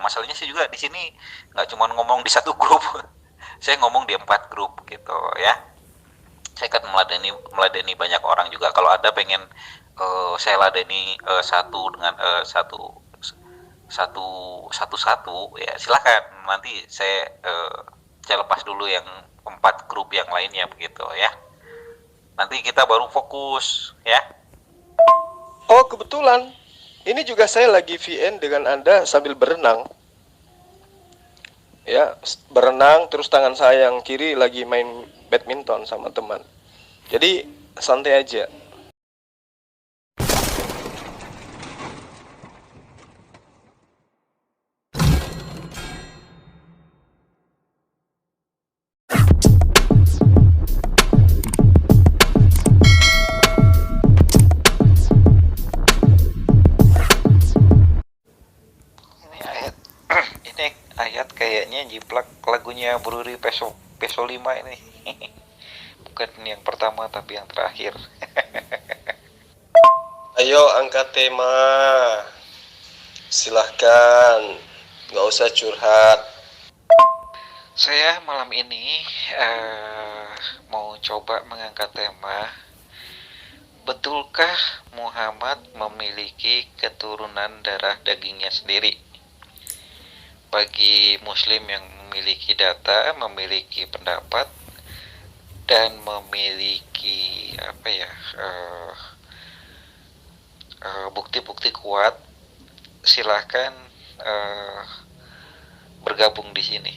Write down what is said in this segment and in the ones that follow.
Masalahnya sih juga di sini nggak cuma ngomong di satu grup, saya ngomong di 4 grup gitu ya. Saya kan meladeni banyak orang juga. Kalau ada pengen saya ladeni satu dengan satu satu ya silakan. Nanti saya lepas dulu yang 4 grup yang lainnya begitu ya. Nanti kita baru fokus ya. Oh, kebetulan ini juga saya lagi VN dengan Anda sambil berenang. Ya, berenang terus tangan saya yang kiri lagi main badminton sama teman. Jadi santai aja. Ini ayat ini ayat kayaknya jiplak lagunya Bruri Peso Peso 5 ini. Bukan yang pertama tapi yang terakhir. Ayo angkat tema. Silahkan. Nggak usah curhat. Saya malam ini mau coba mengangkat tema, betulkah Muhammad memiliki keturunan darah dagingnya sendiri? Bagi muslim yang memiliki data, memiliki pendapat, dan memiliki bukti-bukti kuat, silahkan bergabung di sini.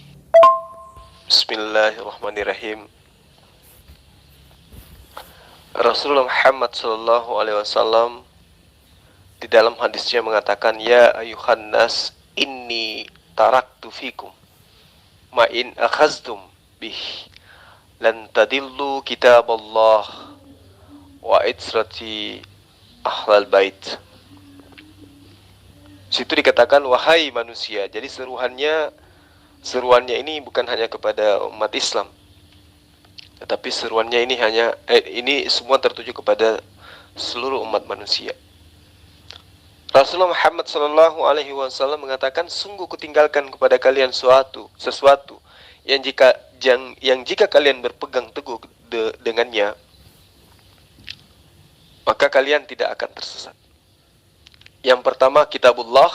Bismillahirrahmanirrahim. Rasulullah Muhammad sallallahu alaihi wasallam di dalam hadisnya mengatakan, ya ayuhan nas inni taraktu fikum ma in akhaztum bih lan tadillu kitaballah wa itrati ahlal bait. Situ dikatakan wahai manusia. Jadi seruannya ini bukan hanya kepada umat Islam, tetapi seruannya ini semua tertuju kepada seluruh umat manusia. Rasulullah Muhammad sallallahu alaihi wasallam mengatakan, sungguh kutinggalkan kepada kalian sesuatu yang jika kalian berpegang teguh dengannya, maka kalian tidak akan tersesat. Yang pertama kitabullah,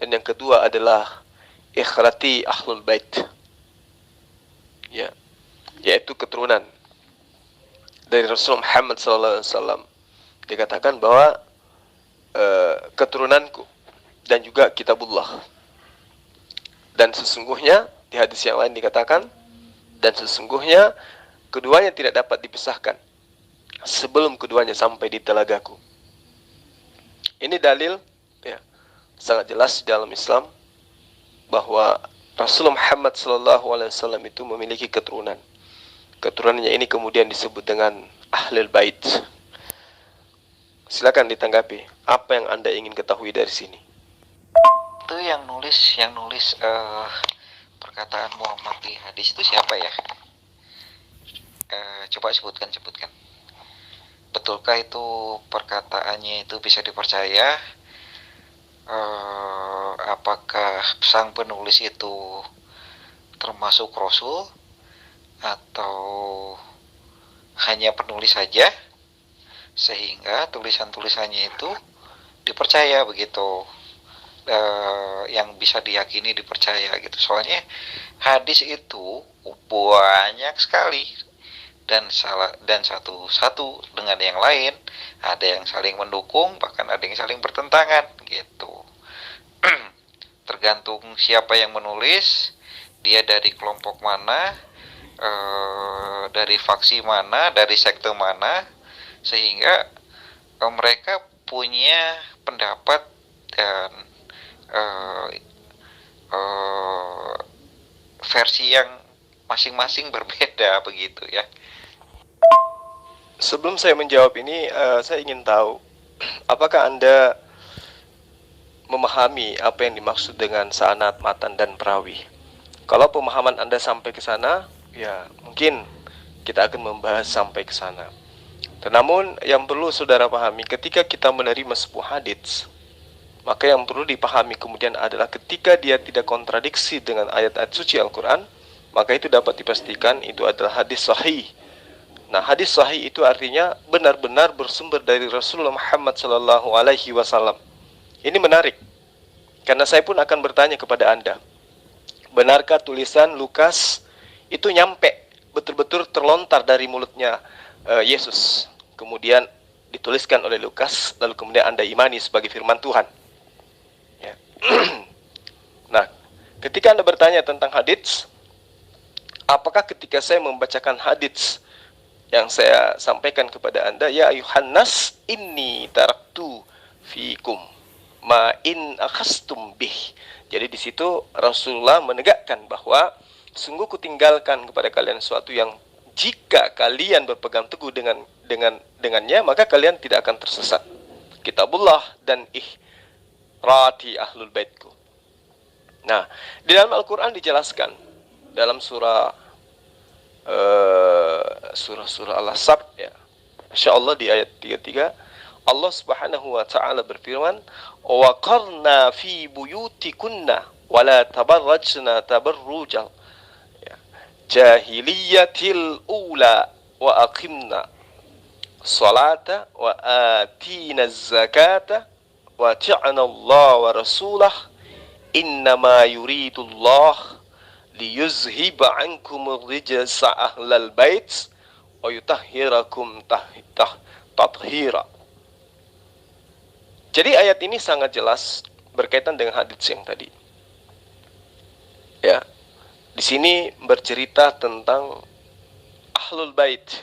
dan yang kedua adalah ikhrati ahlul bait. Ya, yaitu keturunan dari Rasulullah Muhammad SAW. Dikatakan bahwa keturunanku dan juga kitabullah. Dan sesungguhnya di hadis yang lain dikatakan, dan sesungguhnya keduanya tidak dapat dipisahkan sebelum keduanya sampai di telagaku. Ini dalil ya, sangat jelas dalam Islam bahwa Rasulullah Muhammad SAW itu memiliki keturunan. Keturunannya ini kemudian disebut dengan Ahlul Bait. Silakan ditanggapi. Apa yang Anda ingin ketahui dari sini? Itu yang nulis perkataan Muhammad di hadis itu siapa ya? Coba sebutkan. Betulkah itu perkataannya itu bisa dipercaya? Apakah sang penulis itu termasuk Rasul atau hanya penulis saja sehingga tulisan-tulisannya itu dipercaya begitu, yang bisa diyakini dipercaya gitu. Soalnya hadis itu banyak sekali dan satu dengan yang lain, ada yang saling mendukung, bahkan ada yang saling bertentangan gitu. Tergantung siapa yang menulis, dia dari kelompok mana, dari faksi mana, dari sekte mana, sehingga mereka punya pendapat dan versi yang masing-masing berbeda begitu ya. Sebelum saya menjawab ini, saya ingin tahu, apakah Anda memahami apa yang dimaksud dengan sanad, matan, dan perawi? Kalau pemahaman Anda sampai ke sana, ya mungkin kita akan membahas sampai ke sana. Namun yang perlu saudara pahami, ketika kita menerima sebuah hadits, Maka yang perlu dipahami kemudian adalah ketika dia tidak kontradiksi dengan ayat-ayat suci Al-Quran, maka itu dapat dipastikan itu adalah hadis sahih. Nah, hadis sahih itu artinya benar-benar bersumber dari Rasulullah Muhammad SAW. Ini menarik, karena saya pun akan bertanya kepada Anda, benarkah tulisan Lukas itu nyampe, betul-betul terlontar dari mulutnya Yesus, kemudian dituliskan oleh Lukas, lalu kemudian Anda imani sebagai firman Tuhan? Ya. Nah, ketika Anda bertanya tentang hadits, apakah ketika saya membacakan hadits yang saya sampaikan kepada Anda, ya ayuhannas inni taraktu fikum ma in akhastum bih. Jadi di situ Rasulullah menegakkan bahwa sungguh kutinggalkan kepada kalian sesuatu yang jika kalian berpegang teguh dengannya, maka kalian tidak akan tersesat. Kitabullah dan rati ahlul baitku. Nah, di dalam Al-Quran dijelaskan dalam surah Al-Asr, ya, insyaallah di ayat 33, Allah Subhanahu wa taala berfirman, "Wa qarna fi buyutikunna wa la tabarrajna tabarrujal jahiliyatil ula wa aqimna salata wa atina zakata wa ta'ana Allah wa rasulah innama yuridullah liyuzhiba ankum rijsa ahlal bait wa yutahhirakum tathira." Jadi ayat ini sangat jelas berkaitan dengan hadits yang tadi. Ya, di sini bercerita tentang ahlul bait,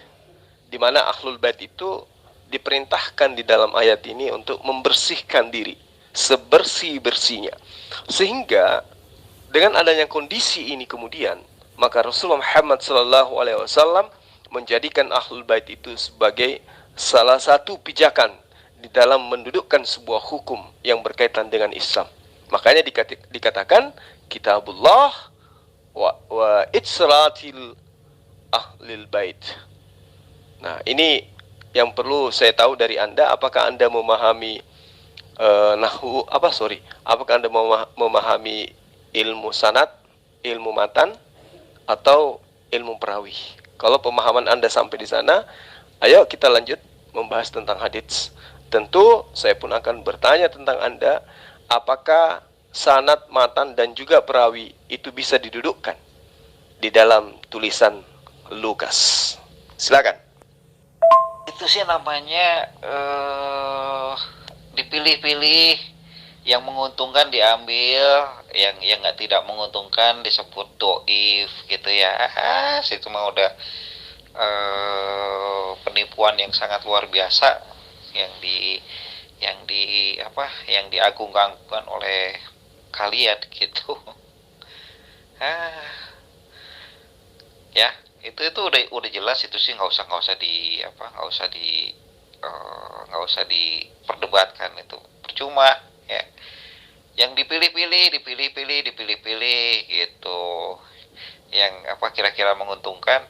di mana ahlul bait itu diperintahkan di dalam ayat ini untuk membersihkan diri sebersih-bersihnya. Sehingga dengan adanya kondisi ini kemudian, maka Rasulullah Muhammad SAW menjadikan ahlul bait itu sebagai salah satu pijakan di dalam mendudukkan sebuah hukum yang berkaitan dengan Islam. Makanya dikatakan kitabullah wa itsratil ahlil bait. Nah, ini yang perlu saya tahu dari Anda, apakah Anda memahami apakah Anda memahami ilmu sanad, ilmu matan, atau ilmu perawi? Kalau pemahaman Anda sampai di sana, ayo kita lanjut membahas tentang hadits. Tentu saya pun akan bertanya tentang Anda, apakah sanad, matan, dan juga perawi itu bisa didudukkan di dalam tulisan Lukas? Silakan. Itu sih namanya dipilih-pilih, yang menguntungkan diambil, yang tidak menguntungkan disebut doif gitu ya. Itu mah udah penipuan yang sangat luar biasa yang diagung-agungkan oleh kalian gitu. Ya, itu udah jelas, itu sih nggak usah diperdebatkan, itu percuma ya. Yang dipilih-pilih gitu, yang kira-kira menguntungkan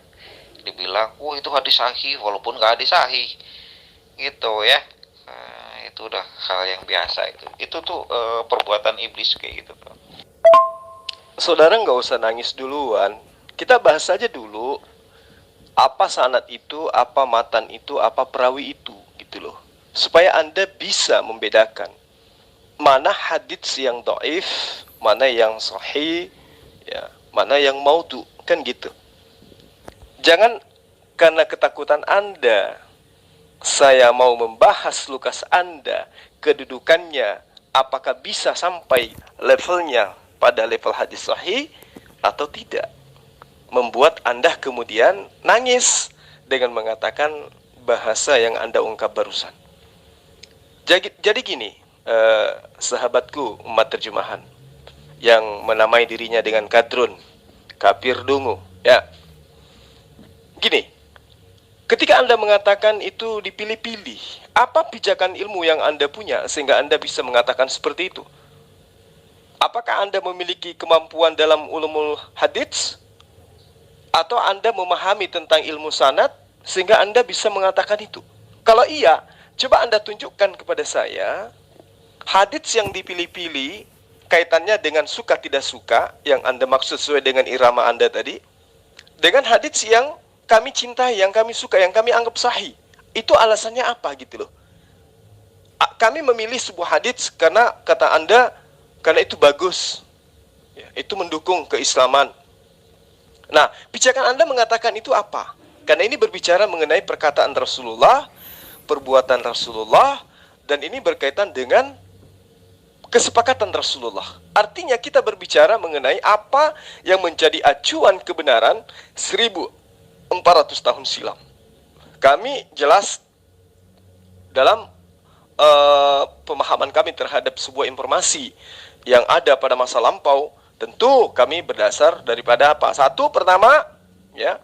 dibilang itu hadis sahih walaupun nggak hadis sahih gitu ya. Itu udah hal yang biasa, itu tuh perbuatan iblis kayak gitu tuh. Saudara nggak usah nangis duluan, kita bahas saja dulu apa sanad itu, apa matan itu, apa perawi itu, gitu loh, supaya Anda bisa membedakan mana hadits yang dhaif, mana yang sahih, ya, mana yang maudhu, kan gitu. Jangan karena ketakutan Anda saya mau membahas Lukas Anda, kedudukannya, apakah bisa sampai levelnya pada level hadis sahih atau tidak, membuat Anda kemudian nangis dengan mengatakan bahasa yang Anda ungkap barusan. Jadi gini, sahabatku umat terjemahan yang menamai dirinya dengan kadrun, kafir dungu, ya. Gini, ketika Anda mengatakan itu dipilih-pilih, apa pijakan ilmu yang Anda punya sehingga Anda bisa mengatakan seperti itu? Apakah Anda memiliki kemampuan dalam ulumul hadits? Atau Anda memahami tentang ilmu sanad sehingga Anda bisa mengatakan itu? Kalau iya, coba Anda tunjukkan kepada saya Hadits yang dipilih-pilih kaitannya dengan suka tidak suka, yang Anda maksud sesuai dengan irama Anda tadi, dengan hadits yang kami cintai, yang kami suka, yang kami anggap sahih. Itu alasannya apa gitu loh. Kami memilih sebuah hadits karena kata Anda, karena itu bagus. Ya, itu mendukung keislaman. Nah, pijakan Anda mengatakan itu apa? Karena ini berbicara mengenai perkataan Rasulullah, perbuatan Rasulullah, dan ini berkaitan dengan kesepakatan Rasulullah. Artinya kita berbicara mengenai apa yang menjadi acuan kebenaran 1400 tahun silam. Kami jelas dalam pemahaman kami terhadap sebuah informasi yang ada pada masa lampau, tentu kami berdasar daripada apa? Satu, pertama, ya,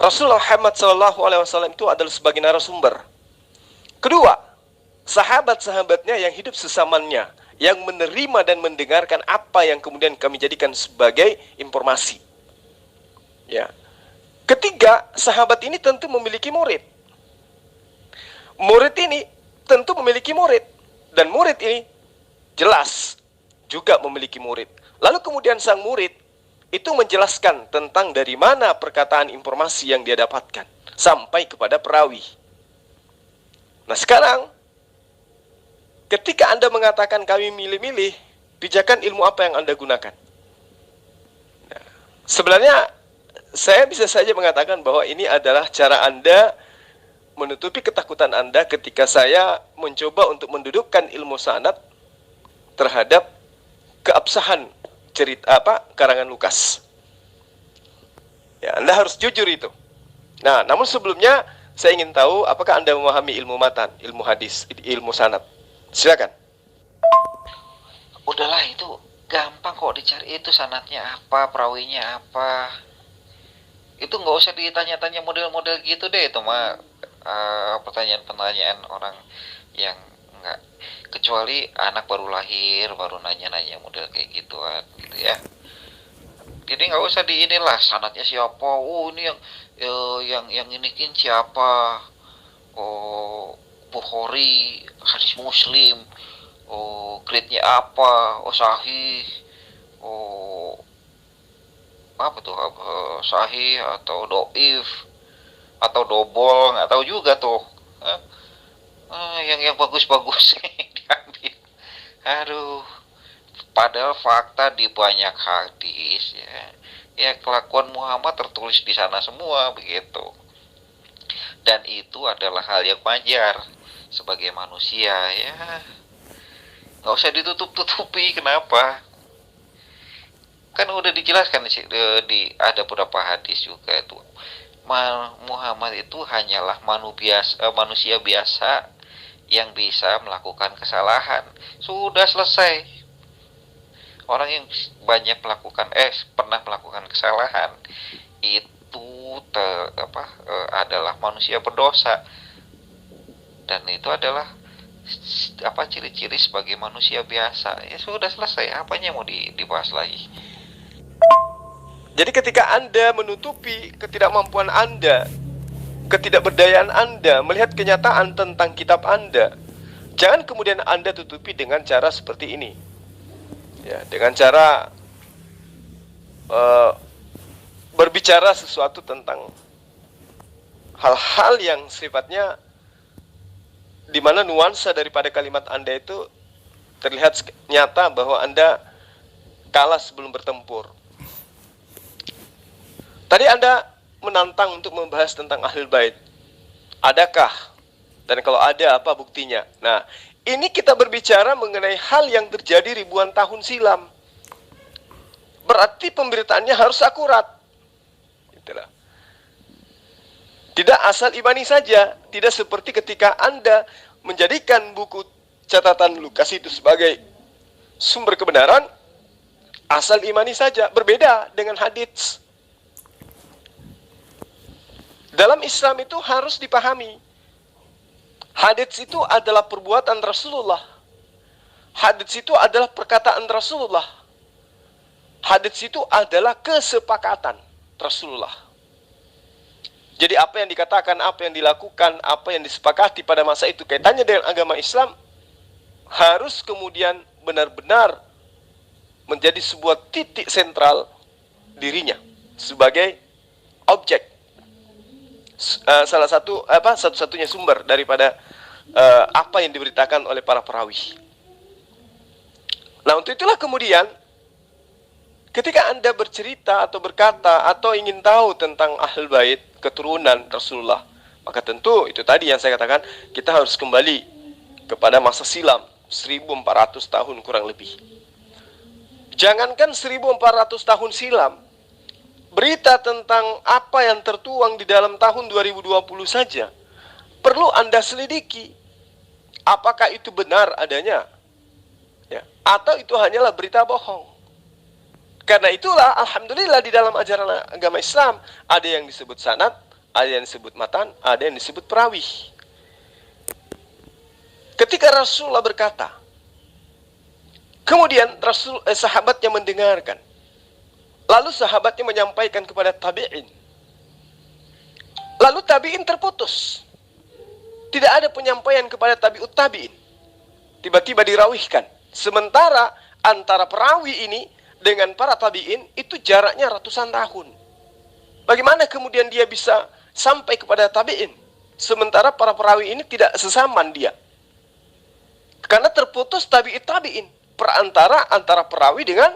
Rasulullah Muhammad SAW itu adalah sebagai narasumber. Kedua, sahabat-sahabatnya yang hidup sesamanya, yang menerima dan mendengarkan apa yang kemudian kami jadikan sebagai informasi. Ya. Ketiga, sahabat ini tentu memiliki murid. Murid ini tentu memiliki murid. Dan murid ini jelas juga memiliki murid. Lalu kemudian sang murid itu menjelaskan tentang dari mana perkataan informasi yang dia dapatkan sampai kepada perawi. Nah sekarang, ketika Anda mengatakan kami milih-milih, pijakan ilmu apa yang Anda gunakan? Nah, sebenarnya saya bisa saja mengatakan bahwa ini adalah cara Anda menutupi ketakutan Anda ketika saya mencoba untuk mendudukkan ilmu sanad terhadap keabsahan karangan Lukas. Ya, Anda harus jujur itu. Nah, namun sebelumnya saya ingin tahu apakah Anda memahami ilmu matan, ilmu hadis, ilmu sanad. Silakan. Udahlah, itu gampang kok dicari, itu sanadnya apa, perawinya apa. Itu nggak usah ditanya-tanya model-model gitu deh, itu mah pertanyaan-pertanyaan orang yang nggak, kecuali anak baru lahir baru nanya-nanya model kayak gituan gitu ya. Jadi nggak usah di inilah sanadnya siapa, oh ini yang ini siapa, oh Bukhari, hadis Muslim, oh grade-nya apa, oh sahih, oh apa tuh, sahih atau doif atau dobol, nggak tahu juga tuh. Yang bagus-bagus diambil. Aduh, padahal fakta di banyak hadis ya kelakuan Muhammad tertulis di sana semua begitu. Dan itu adalah hal yang wajar sebagai manusia ya. Nggak usah ditutup-tutupi, kenapa? Kan udah dijelaskan di ada beberapa hadis juga itu. Muhammad itu hanyalah manusia biasa yang bisa melakukan kesalahan. Sudah selesai. Orang yang banyak pernah melakukan kesalahan itu adalah manusia berdosa. Dan itu adalah ciri-ciri sebagai manusia biasa. Ya sudah selesai. Apanya mau dibahas lagi? Jadi ketika Anda menutupi ketidakmampuan Anda, ketidakberdayaan Anda melihat kenyataan tentang kitab Anda, jangan kemudian Anda tutupi dengan cara seperti ini. Ya, dengan cara berbicara sesuatu tentang hal-hal yang sifatnya di mana nuansa daripada kalimat Anda itu terlihat nyata bahwa Anda kalah sebelum bertempur. Tadi Anda menantang untuk membahas tentang Ahlul Bait. Adakah? Dan kalau ada, apa buktinya? Nah, ini kita berbicara mengenai hal yang terjadi ribuan tahun silam. Berarti pemberitaannya harus akurat. Itulah. Tidak asal imani saja. Tidak seperti ketika Anda menjadikan buku catatan Lukas itu sebagai sumber kebenaran, asal imani saja. Berbeda dengan hadits. Dalam Islam itu harus dipahami, hadits itu adalah perbuatan Rasulullah. Hadits itu adalah perkataan Rasulullah. Hadits itu adalah kesepakatan Rasulullah. Jadi apa yang dikatakan, apa yang dilakukan, apa yang disepakati pada masa itu kaitannya dengan agama Islam, harus kemudian benar-benar menjadi sebuah titik sentral dirinya sebagai objek, salah satu satu-satunya sumber daripada apa yang diberitakan oleh para perawi. Nah, untuk itulah kemudian ketika Anda bercerita atau berkata atau ingin tahu tentang Ahlul Bait, keturunan Rasulullah, maka tentu itu tadi yang saya katakan, kita harus kembali kepada masa silam 1400 tahun kurang lebih. Jangankan 1400 tahun silam, berita tentang apa yang tertuang di dalam tahun 2020 saja perlu Anda selidiki. Apakah itu benar adanya? Ya, atau itu hanyalah berita bohong? Karena itulah, alhamdulillah, di dalam ajaran agama Islam ada yang disebut sanad, ada yang disebut matan, ada yang disebut perawi. Ketika Rasulullah berkata, kemudian sahabatnya mendengarkan, lalu sahabatnya menyampaikan kepada tabi'in, lalu tabi'in terputus, tidak ada penyampaian kepada tabi'ut tabi'in, tiba-tiba dirawihkan. Sementara antara perawi ini dengan para tabi'in itu jaraknya ratusan tahun. Bagaimana kemudian dia bisa sampai kepada tabi'in, sementara para perawi ini tidak sesaman dia? Karena terputus tabi'it tabi'in, perantara antara perawi dengan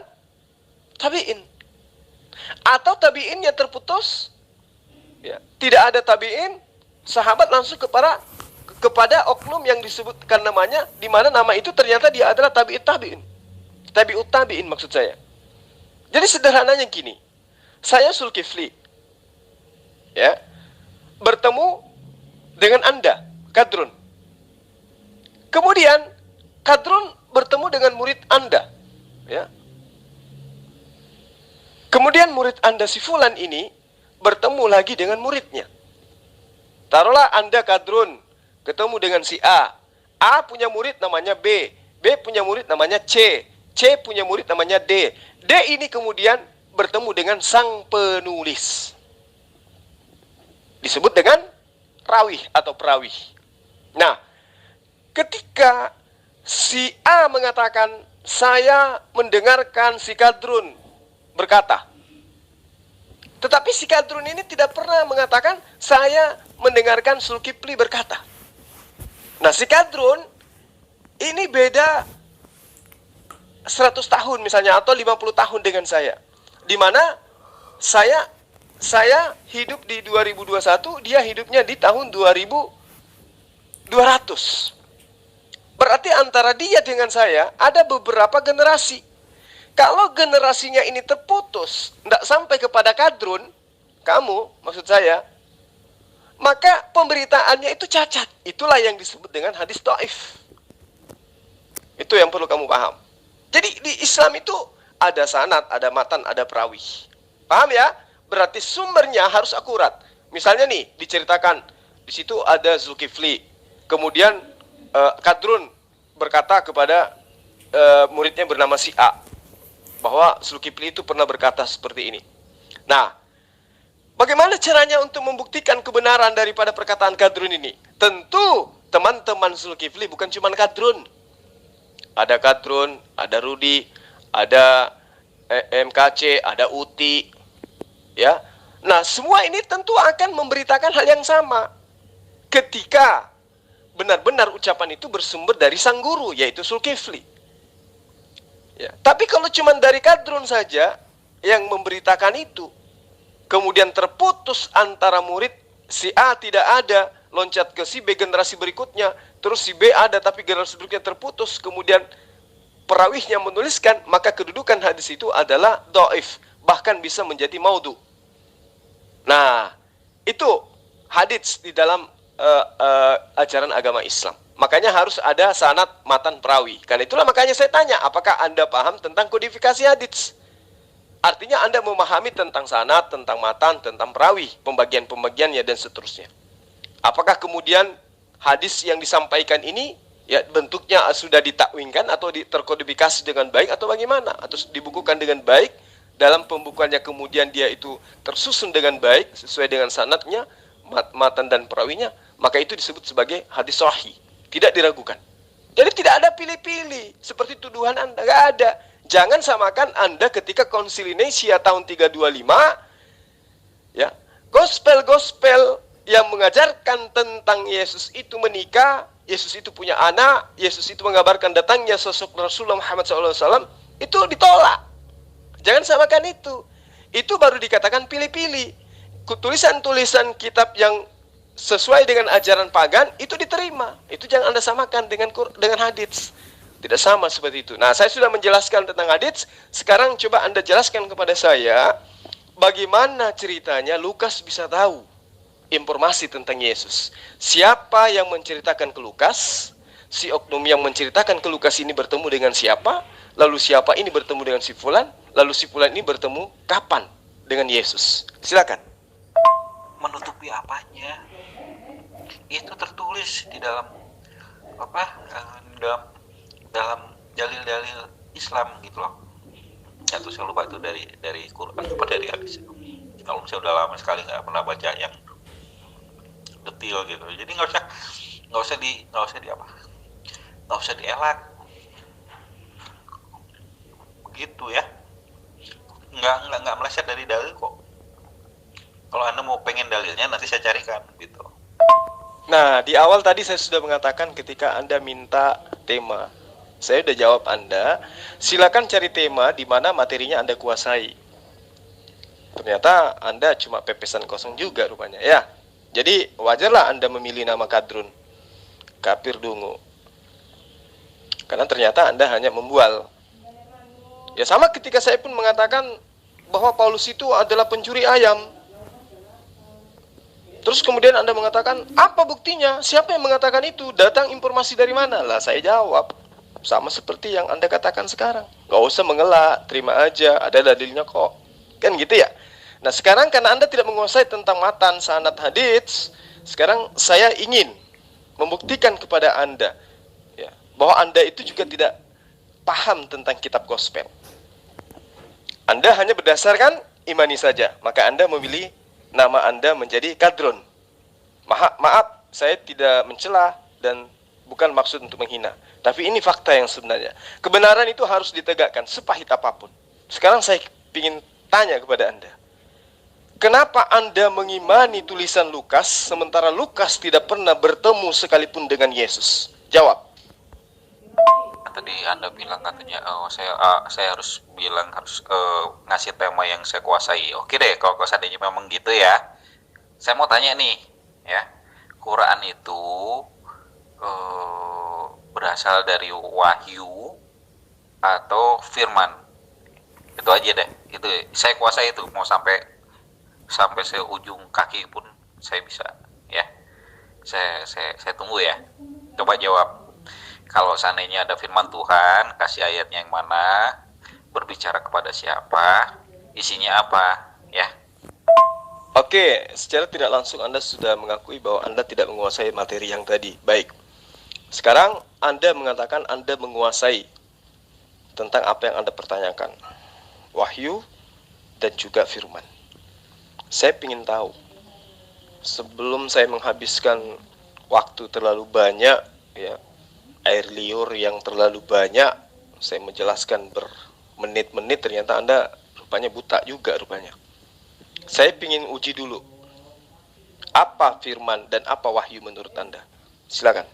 tabi'in. Atau tabi'innya terputus, ya, tidak ada tabi'in, sahabat langsung kepada oknum yang disebutkan namanya, di mana nama itu ternyata dia adalah tabi'it tabi'in, tabi'ut tabi'in maksud saya. Jadi sederhananya gini, saya Zulkifli, ya, bertemu dengan Anda, Kadrun. Kemudian Kadrun bertemu dengan murid Anda, ya. Kemudian murid Anda si Fulan ini bertemu lagi dengan muridnya. Taruhlah Anda Kadrun ketemu dengan si A. A punya murid namanya B. B punya murid namanya C. C punya murid namanya D. D ini kemudian bertemu dengan sang penulis. Disebut dengan rawih atau perawih. Nah, ketika si A mengatakan, saya mendengarkan si Kadrun berkata. Tetapi si Kadrun ini tidak pernah mengatakan, saya mendengarkan Zulkifli berkata. Nah, si Kadrun ini beda 100 tahun misalnya, atau 50 tahun dengan saya. Di mana saya hidup di 2021, dia hidupnya di tahun 2200. Berarti antara dia dengan saya ada beberapa generasi. Kalau generasinya ini terputus, tidak sampai kepada Kadrun, kamu, maksud saya, maka pemberitaannya itu cacat. Itulah yang disebut dengan hadis dhaif. Itu yang perlu kamu paham. Jadi di Islam itu ada sanad, ada matan, ada perawi. Paham ya? Berarti sumbernya harus akurat. Misalnya nih, diceritakan, di situ ada Zulkifli. Kemudian Kadrun berkata kepada muridnya bernama si A, bahwa Zulkifli itu pernah berkata seperti ini. Nah, bagaimana caranya untuk membuktikan kebenaran daripada perkataan Kadrun ini? Tentu teman-teman Zulkifli bukan cuma Kadrun. Ada Kadrun, ada Rudi, ada MKC, ada Uti, ya. Nah, semua ini tentu akan memberitakan hal yang sama. Ketika benar-benar ucapan itu bersumber dari sang guru, yaitu Zulkifli. Ya. Tapi kalau cuma dari Kadrun saja yang memberitakan itu, kemudian terputus antara murid si A tidak ada, loncat ke si B generasi berikutnya, terus si B ada tapi generasi berikutnya terputus, kemudian perawihnya menuliskan, maka kedudukan hadis itu adalah dhaif, bahkan bisa menjadi maudhu. Nah, itu hadis di dalam ajaran agama Islam. Makanya harus ada sanad, matan, perawi. Karena itulah makanya saya tanya, apakah Anda paham tentang kodifikasi hadis? Artinya Anda memahami tentang sanad, tentang matan, tentang perawi, pembagian-pembagiannya dan seterusnya. Apakah kemudian hadis yang disampaikan ini ya bentuknya sudah ditakwinkan atau terkodifikasi dengan baik atau bagaimana? Atau dibukukan dengan baik, dalam pembukuannya kemudian dia itu tersusun dengan baik sesuai dengan sanadnya, matan dan perawinya, maka itu disebut sebagai hadis sahih, tidak diragukan. Jadi tidak ada pilih-pilih seperti tuduhan Anda, nggak ada. Jangan samakan Anda ketika Konsili Nisia tahun 325, ya, gospel-gospel yang mengajarkan tentang Yesus itu menikah, Yesus itu punya anak, Yesus itu mengabarkan datangnya sosok Rasulullah Muhammad SAW, itu ditolak. Jangan samakan itu. Itu baru dikatakan pilih-pilih. Tulisan-tulisan kitab yang sesuai dengan ajaran pagan itu diterima. Itu jangan Anda samakan dengan hadits. Tidak sama seperti itu. Nah, saya sudah menjelaskan tentang hadits. Sekarang coba Anda jelaskan kepada saya bagaimana ceritanya Lukas bisa tahu informasi tentang Yesus. Siapa yang menceritakan ke Lukas? Si oknum yang menceritakan ke Lukas ini bertemu dengan siapa? Lalu siapa ini bertemu dengan si fulan? Lalu si fulan ini bertemu kapan dengan Yesus? Silakan. Menutupi apanya? Itu tertulis di dalam apa? Dalam dalil-dalil Islam gitu loh. Jatuh saya lupa itu dari Quran apa dari hadis. Kalau saya udah lama sekali nggak pernah baca yang detail gitu. Jadi nggak usah dielak. Begitu ya. Nggak meleset dari dalil kok. Kalau Anda mau pengen dalilnya nanti saya carikan gitu. Nah, di awal tadi saya sudah mengatakan ketika Anda minta tema, saya sudah jawab Anda, silakan cari tema di mana materinya Anda kuasai. Ternyata Anda cuma pepesan kosong juga rupanya, ya. Jadi wajarlah Anda memilih nama Kadrun, kafir dungu. Karena ternyata Anda hanya membual. Ya sama ketika saya pun mengatakan bahwa Paulus itu adalah pencuri ayam. Terus kemudian Anda mengatakan, apa buktinya? Siapa yang mengatakan itu? Datang informasi dari mana? Lah saya jawab, sama seperti yang Anda katakan sekarang. Gak usah mengelak, terima aja, ada dalilnya kok. Kan gitu ya? Nah sekarang karena Anda tidak menguasai tentang matan, sanad, hadits, sekarang saya ingin membuktikan kepada Anda ya, bahwa Anda itu juga tidak paham tentang kitab gospel. Anda hanya berdasarkan imani saja, maka Anda memilih nama Anda menjadi Kadrun. Maaf, saya tidak mencela dan bukan maksud untuk menghina. Tapi ini fakta yang sebenarnya. Kebenaran itu harus ditegakkan, sepahit apapun. Sekarang saya ingin tanya kepada Anda. Kenapa Anda mengimani tulisan Lukas, sementara Lukas tidak pernah bertemu sekalipun dengan Yesus? Jawab. Tadi Anda bilang katanya, saya harus ngasih tema yang saya kuasai. Oke deh, kalau seandainya memang gitu ya. Saya mau tanya nih, ya, Quran itu berasal dari wahyu atau firman? Itu aja deh. Itu saya kuasai itu, mau sampai seujung kaki pun saya bisa, ya. Saya tunggu ya. Coba jawab. Kalau seandainya ada firman Tuhan, kasih ayatnya yang mana, berbicara kepada siapa, isinya apa, ya. Oke, secara tidak langsung Anda sudah mengakui bahwa Anda tidak menguasai materi yang tadi. Baik. Sekarang Anda mengatakan Anda menguasai tentang apa yang Anda pertanyakan. Wahyu dan juga firman. Saya ingin tahu, sebelum saya menghabiskan waktu terlalu banyak, ya, air liur yang terlalu banyak, saya menjelaskan bermenit-menit, ternyata Anda rupanya buta juga rupanya. Saya ingin uji dulu, apa firman dan apa wahyu menurut Anda? Silakan.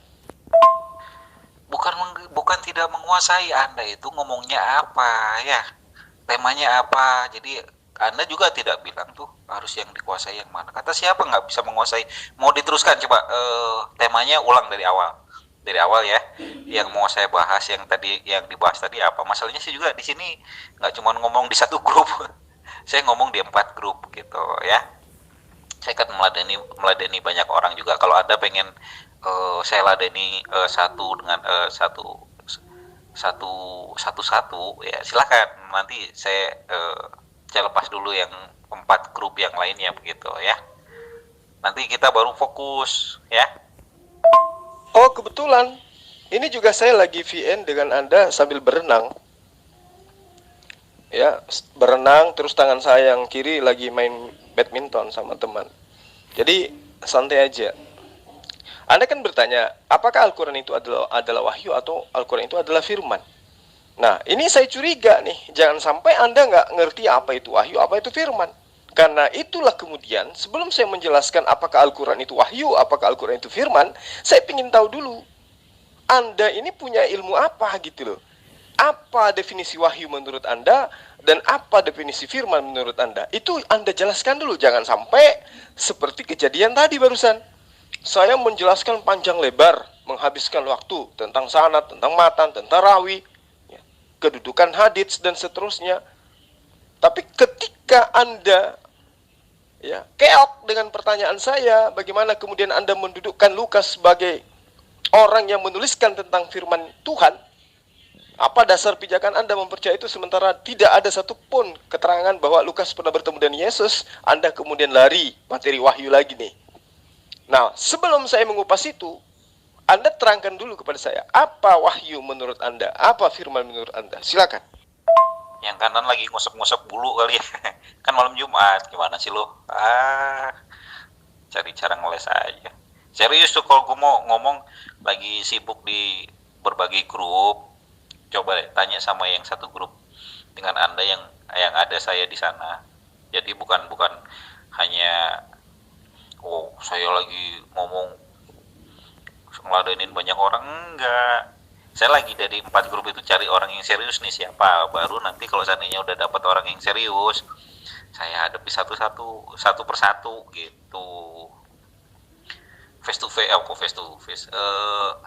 Bukan tidak menguasai, Anda itu ngomongnya apa, ya, temanya apa. Jadi Anda juga tidak bilang tuh harus yang dikuasai yang mana. Kata siapa nggak bisa menguasai? Mau diteruskan coba, temanya ulang dari awal ya, yang mau saya bahas, yang dibahas tadi apa. Masalahnya sih juga di sini nggak cuma ngomong di satu grup, saya ngomong di 4 grup gitu ya. Saya kan meladeni banyak orang juga. Kalau Anda pengen saya ladeni satu ya silakan. Nanti saya lepas dulu yang 4 grup yang lainnya begitu ya. Nanti kita baru fokus ya. Oh kebetulan, ini juga saya lagi VN dengan Anda sambil berenang. Ya, berenang terus tangan saya yang kiri lagi main badminton sama teman. Jadi santai aja. Anda kan bertanya, apakah Al-Quran itu adalah wahyu atau Al-Quran itu adalah firman? Nah, ini saya curiga nih, jangan sampai Anda nggak ngerti apa itu wahyu, apa itu firman. Karena itulah kemudian, sebelum saya menjelaskan apakah Al-Quran itu wahyu, apakah Al-Quran itu firman, saya ingin tahu dulu, Anda ini punya ilmu apa gitu loh. Apa definisi wahyu menurut Anda, dan apa definisi firman menurut Anda? Itu Anda jelaskan dulu, jangan sampai seperti kejadian tadi barusan. Saya menjelaskan panjang lebar, menghabiskan waktu tentang sanad, tentang matan, tentang rawi, kedudukan hadits dan seterusnya. Tapi ketika Anda keok dengan pertanyaan saya, bagaimana kemudian Anda mendudukkan Lukas sebagai orang yang menuliskan tentang firman Tuhan? Apa dasar pijakan Anda mempercayai itu sementara tidak ada satupun keterangan bahwa Lukas pernah bertemu dengan Yesus? Anda kemudian lari materi wahyu lagi nih. Nah, sebelum saya mengupas itu, Anda terangkan dulu kepada saya, apa wahyu menurut Anda? Apa firman menurut Anda? Silakan. Yang kanan lagi ngusap-ngusap bulu kali ya. Kan malam Jumat, gimana sih lo? Cari cara ngeles aja. Serius tuh kalau gue mau ngomong lagi sibuk di berbagai grup. Coba deh tanya sama yang satu grup dengan Anda yang ada saya di sana. Jadi bukan hanya saya lagi ngomong ngeladenin banyak orang, enggak. Saya lagi dari 4 grup itu cari orang yang serius nih siapa. Baru nanti kalau seandainya udah dapat orang yang serius, saya hadapi satu persatu gitu. Face to face.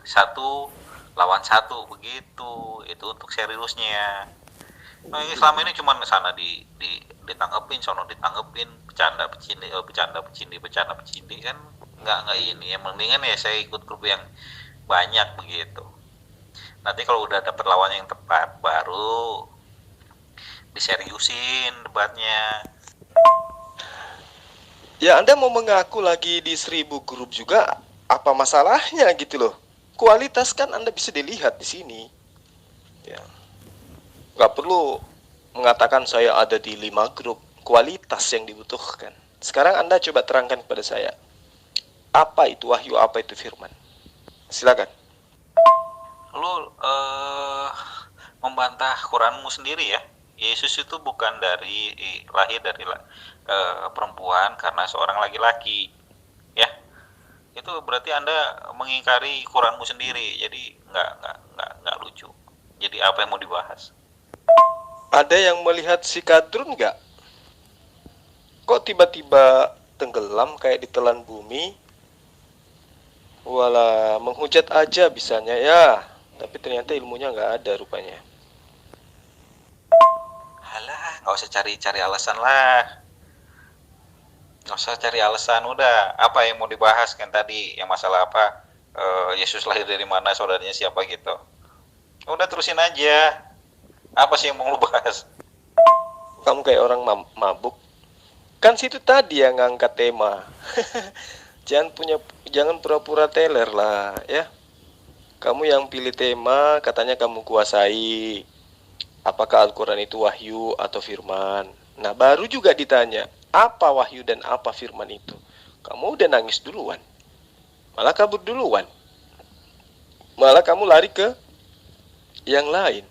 Satu lawan satu begitu. Itu untuk seriusnya. Nah, ini selama ini cuma sana ditanggepin, sono ditanggepin, bercanda pecindi kan nggak ini ya. Mendingan ya saya ikut grup yang banyak begitu. Nanti kalau udah dapet lawan yang tepat baru diseriusin debatnya. Ya, Anda mau mengaku lagi di 1000 grup juga, apa masalahnya gitu loh. Kualitas kan Anda bisa dilihat di sini. Ya. Nggak perlu mengatakan saya ada di 5 grup. Kualitas yang dibutuhkan. Sekarang Anda coba terangkan kepada saya, apa itu wahyu, apa itu firman? Silakan. Lu membantah Quranmu sendiri ya. Yesus itu bukan lahir dari perempuan karena seorang laki-laki. Ya. Itu berarti Anda mengingkari Quranmu sendiri. Jadi nggak lucu. Jadi apa yang mau dibahas? Ada yang melihat si Kadrun nggak? Kok tiba-tiba tenggelam kayak ditelan bumi? Walah, menghujat aja bisanya ya. Tapi ternyata ilmunya nggak ada rupanya. Halah, nggak usah cari alasan lah. Nggak usah cari alasan, udah. Apa yang mau dibahas kan tadi? Yang masalah apa? Yesus lahir dari mana, saudaranya siapa gitu. Udah terusin aja. Apa sih yang mau lu bahas? Kamu kayak orang mabuk. Kan situ tadi yang ngangkat tema. Jangan pura-pura teler lah ya. Kamu yang pilih tema, katanya kamu kuasai. Apakah Al-Quran itu wahyu atau firman? Nah, baru juga ditanya, apa wahyu dan apa firman itu? Kamu udah nangis duluan. Malah kabur duluan. Malah kamu lari ke yang lain.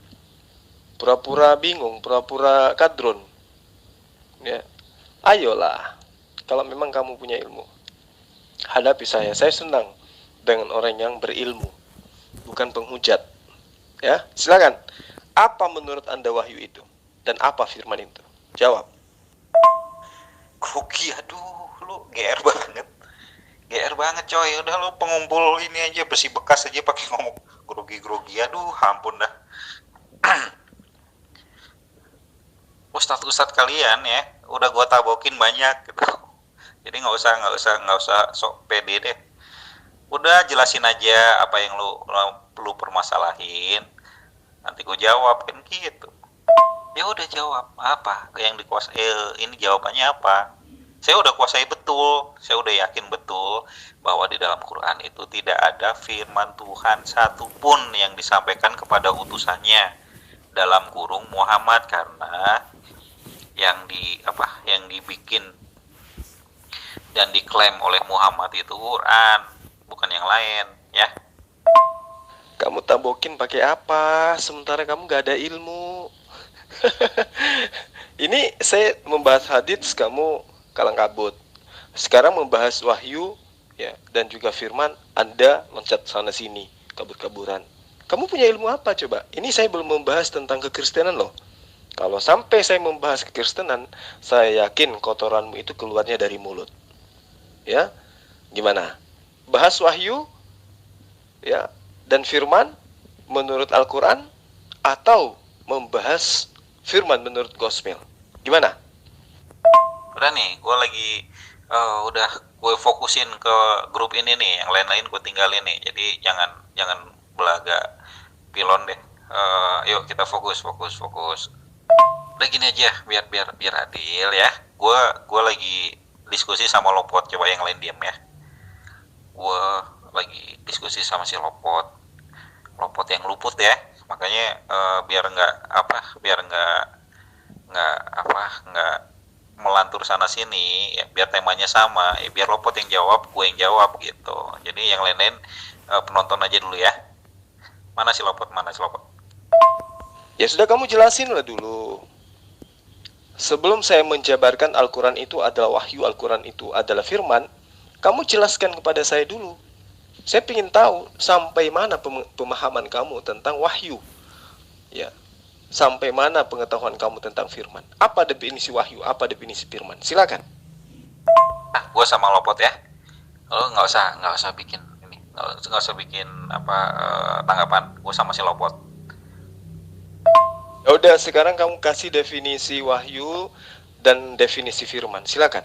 Pura-pura bingung, pura-pura kadron. Ya. Ayolah, kalau memang kamu punya ilmu, hadapi saya. Saya senang dengan orang yang berilmu, bukan penghujat. Ya, silakan. Apa menurut Anda wahyu itu? Dan apa firman itu? Jawab. Grogi, aduh, lu GR banget. GR banget coy, udah lu pengumpul ini aja, besi bekas aja pakai ngomong grogi, aduh, ampun dah. Ustadz kalian ya, udah gua tabokin banyak gitu. Jadi nggak usah sok pede deh. Udah jelasin aja apa yang lu permasalahin. Nanti gue jawab kan gitu. Ya udah jawab apa yang dikuasai, ini jawabannya apa. Saya udah kuasai betul, saya udah yakin betul bahwa di dalam Quran itu tidak ada firman Tuhan satupun yang disampaikan kepada utusannya dalam kurung Muhammad, karena yang dibikin dan diklaim oleh Muhammad itu Quran. bukan yang lain, ya. Kamu tambokin pakai apa? Sementara kamu gak ada ilmu. Ini saya membahas hadits, kamu kalang kabut. Sekarang membahas wahyu, ya, dan juga firman, Anda loncat sana sini, kabur-kaburan. Kamu punya ilmu apa coba? Ini saya belum membahas tentang kekristenan loh. Kalau sampai saya membahas kekristenan, saya yakin kotoranmu itu keluarnya dari mulut. Ya, gimana? Bahas wahyu, ya, dan firman menurut Al-Quran, atau membahas firman menurut gospel? Gimana? Udah nih, gue lagi udah gue fokusin ke grup ini nih, yang lain-lain gue tinggalin nih. Jadi jangan belaga pilon deh. Yuk kita fokus. Udah gini aja, biar adil ya. Gue lagi diskusi sama Lopot, coba yang lain diam ya. Gue lagi diskusi sama si Lopot yang luput ya. Makanya biar nggak melantur sana sini ya, biar temanya sama ya, biar Lopot yang jawab, gue yang jawab gitu. Jadi yang lain-lain penonton aja dulu ya. Mana si Lopot? Ya sudah, kamu jelasin lah dulu. Sebelum saya menjabarkan Al-Quran itu adalah wahyu, Al-Quran itu adalah firman, kamu jelaskan kepada saya dulu. Saya ingin tahu sampai mana pemahaman kamu tentang wahyu, ya, sampai mana pengetahuan kamu tentang firman. Apa definisi wahyu, apa definisi firman? Silakan. Gue sama Lopot ya. Lo nggak usah bikin ini, nggak usah bikin tanggapan. Gue sama si Lopot. Ya udah, sekarang kamu kasih definisi wahyu dan definisi firman. Silakan.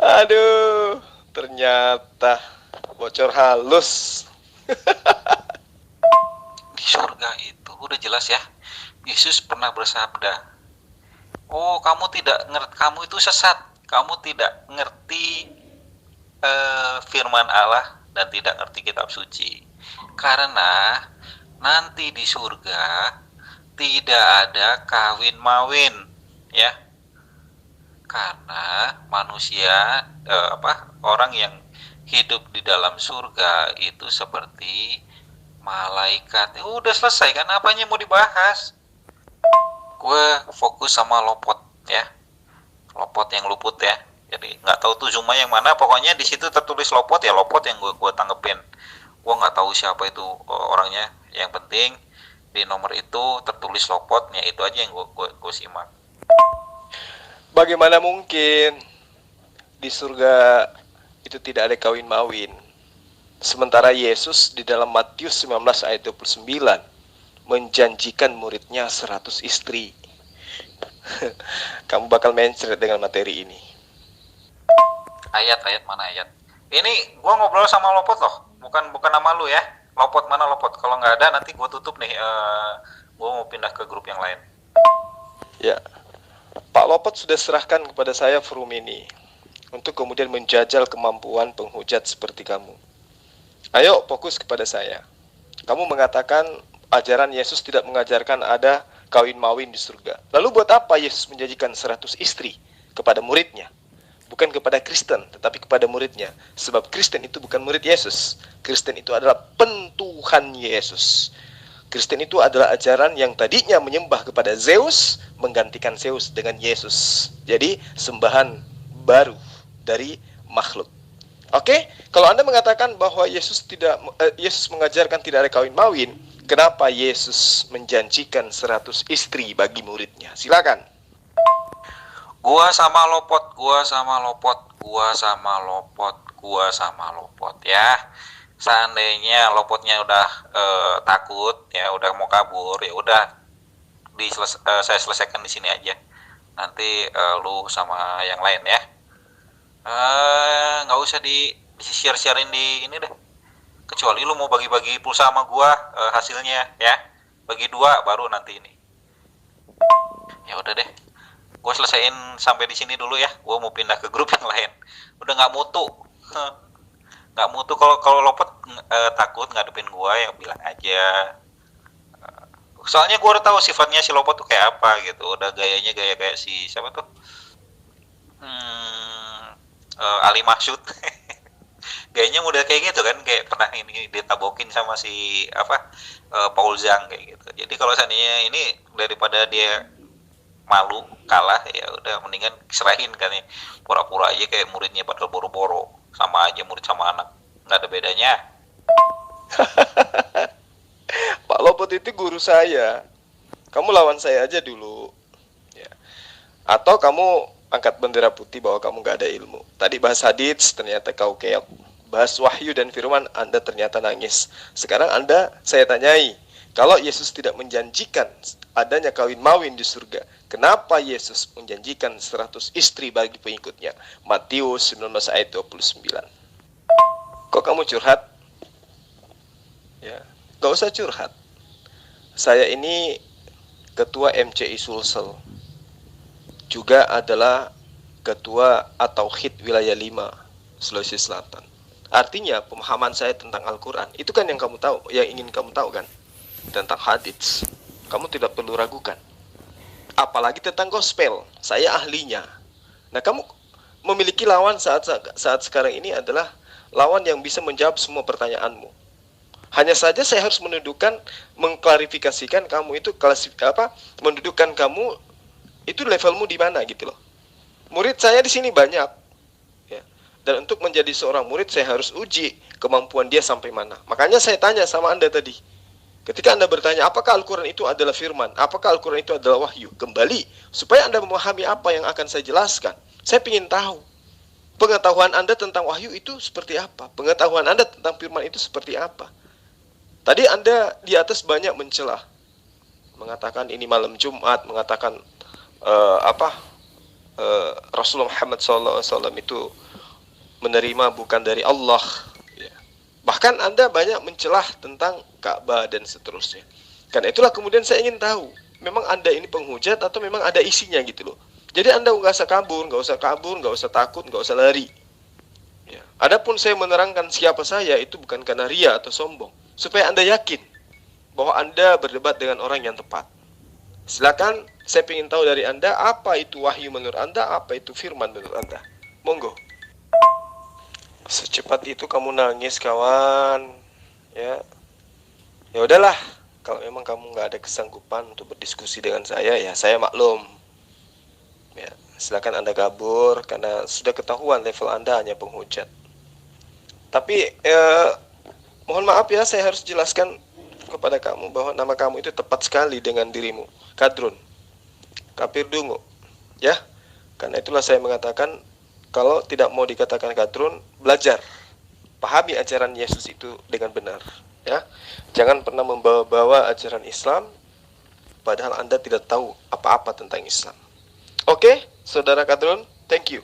Aduh, ternyata bocor halus. Di surga itu udah jelas ya. Yesus pernah bersabda, "Oh, kamu itu sesat. Kamu tidak ngerti firman Allah dan tidak ngerti kitab suci. Karena nanti di surga tidak ada kawin mawin, ya. Karena manusia orang yang hidup di dalam surga itu seperti malaikat." Udah selesai kan, apanya mau dibahas? Gue fokus sama Lopot ya. Lopot yang luput ya. Jadi nggak tahu tuh Zuma yang mana, pokoknya di situ tertulis Lopot ya, Lopot yang gue tanggepin. Gue nggak tahu siapa itu orangnya. Yang penting di nomor itu tertulis Lopotnya, itu aja yang gue simak. Bagaimana mungkin di surga itu tidak ada kawin mawin? Sementara Yesus di dalam Matius 19 ayat 29 menjanjikan muridnya 100 istri. Kamu bakal mencret dengan materi ini. Ayat mana ayat? Ini gue ngobrol sama Lopot loh, bukan sama lu ya. Lopot mana Lopot? Kalau nggak ada nanti gue tutup nih. Gue mau pindah ke grup yang lain. Ya, Pak Lopot sudah serahkan kepada saya forum ini untuk kemudian menjajal kemampuan penghujat seperti kamu. Ayo fokus kepada saya. Kamu mengatakan ajaran Yesus tidak mengajarkan ada kawin mawin di surga. Lalu buat apa Yesus menjanjikan 100 istri kepada muridnya? Bukan kepada Kristen, tetapi kepada muridnya. Sebab Kristen itu bukan murid Yesus. Kristen itu adalah pentuhan Yesus. Kristen itu adalah ajaran yang tadinya menyembah kepada Zeus, menggantikan Zeus dengan Yesus. Jadi sembahan baru dari makhluk. Oke, kalau Anda mengatakan bahwa Yesus mengajarkan tidak ada kawin mawin, kenapa Yesus menjanjikan 100 istri bagi muridnya? Silakan. Gua sama Lopot ya. Seandainya Lopotnya udah takut ya, udah mau kabur, ya udah saya selesaikan di sini aja. Nanti lu sama yang lain ya. Nggak usah di share-sharein di ini deh. Kecuali lu mau bagi-bagi pulsa sama gua hasilnya ya. Bagi 2 baru nanti ini. Ya udah deh. Gue selesaiin sampai di sini dulu ya. Gue mau pindah ke grup yang lain. Udah nggak mutu. Nggak mutu. Kalau Lopet takut ngadepin gue ya bilang aja. Soalnya gue udah tahu sifatnya si Lopet tuh kayak apa gitu. Udah gayanya gaya kayak si siapa tuh? Ali Mahsyud. Kayaknya udah kayak gitu kan, kayak pernah ini ditabokin sama si apa, Paul Zhang kayak gitu. Jadi kalau seandainya ini daripada dia malu kalah, ya udah mendingan serahin kan ya, pura-pura aja kayak muridnya padahal boro-boro, sama aja murid sama anak, nggak ada bedanya. Pak Lopot itu guru saya. Kamu lawan saya aja dulu. Ya. Atau kamu angkat bendera putih bahwa kamu gak ada ilmu. Tadi bahas hadits, ternyata kau keok. Bahas wahyu dan firman, Anda ternyata nangis. Sekarang Anda, saya tanyai, kalau Yesus tidak menjanjikan adanya kawin mawin di surga, kenapa Yesus menjanjikan 100 istri bagi pengikutnya? Matius 19 ayat 29. Kok kamu curhat? Ya, gak usah curhat. Saya ini ketua MCI Sulsel, juga adalah ketua At-Tauhid wilayah 5 Sulawesi Selatan. Artinya pemahaman saya tentang Al-Quran itu kan yang kamu tahu, yang ingin kamu tahu kan, tentang hadits. Kamu tidak perlu ragukan. Apalagi tentang gospel, saya ahlinya. Nah, kamu memiliki lawan saat sekarang ini adalah lawan yang bisa menjawab semua pertanyaanmu. Hanya saja saya harus mengklarifikasikan kamu itu mendudukkan kamu itu levelmu di mana gitu loh. Murid saya di sini banyak, ya. Dan untuk menjadi seorang murid saya harus uji kemampuan dia sampai mana. Makanya saya tanya sama Anda tadi. Ketika Anda bertanya, apakah Al-Quran itu adalah firman? Apakah Al-Quran itu adalah wahyu? Kembali, supaya Anda memahami apa yang akan saya jelaskan. Saya ingin tahu, pengetahuan Anda tentang wahyu itu seperti apa? Pengetahuan Anda tentang firman itu seperti apa? Tadi Anda di atas banyak mencelah. Mengatakan ini malam Jumat, mengatakan Rasulullah Muhammad SAW itu menerima bukan dari Allah, ya. Bahkan Anda banyak mencelah tentang Ka'bah dan seterusnya. Karena itulah kemudian saya ingin tahu, memang Anda ini penghujat atau memang ada isinya gitu loh. Jadi Anda nggak usah kabur, nggak usah takut, nggak usah lari, ya. Adapun saya menerangkan siapa saya itu bukan karena ria atau sombong, supaya Anda yakin bahwa Anda berdebat dengan orang yang tepat. Silakan, saya ingin tahu dari Anda, apa itu wahyu menurut Anda, apa itu firman menurut Anda. Monggo. Secepat itu kamu nangis, kawan. Ya, ya udahlah. Kalau memang kamu nggak ada kesanggupan untuk berdiskusi dengan saya, ya saya maklum. Ya, silakan Anda kabur karena sudah ketahuan level Anda hanya penghujat. Tapi mohon maaf ya, saya harus jelaskan kepada kamu bahwa nama kamu itu tepat sekali dengan dirimu, Kadrun, Kapir Dungu, ya. Karena itulah saya mengatakan, kalau tidak mau dikatakan Kadrun, belajar, pahami ajaran Yesus itu dengan benar, ya. Jangan pernah membawa-bawa ajaran Islam, padahal Anda tidak tahu apa-apa tentang Islam. Oke, saudara Kadrun, thank you.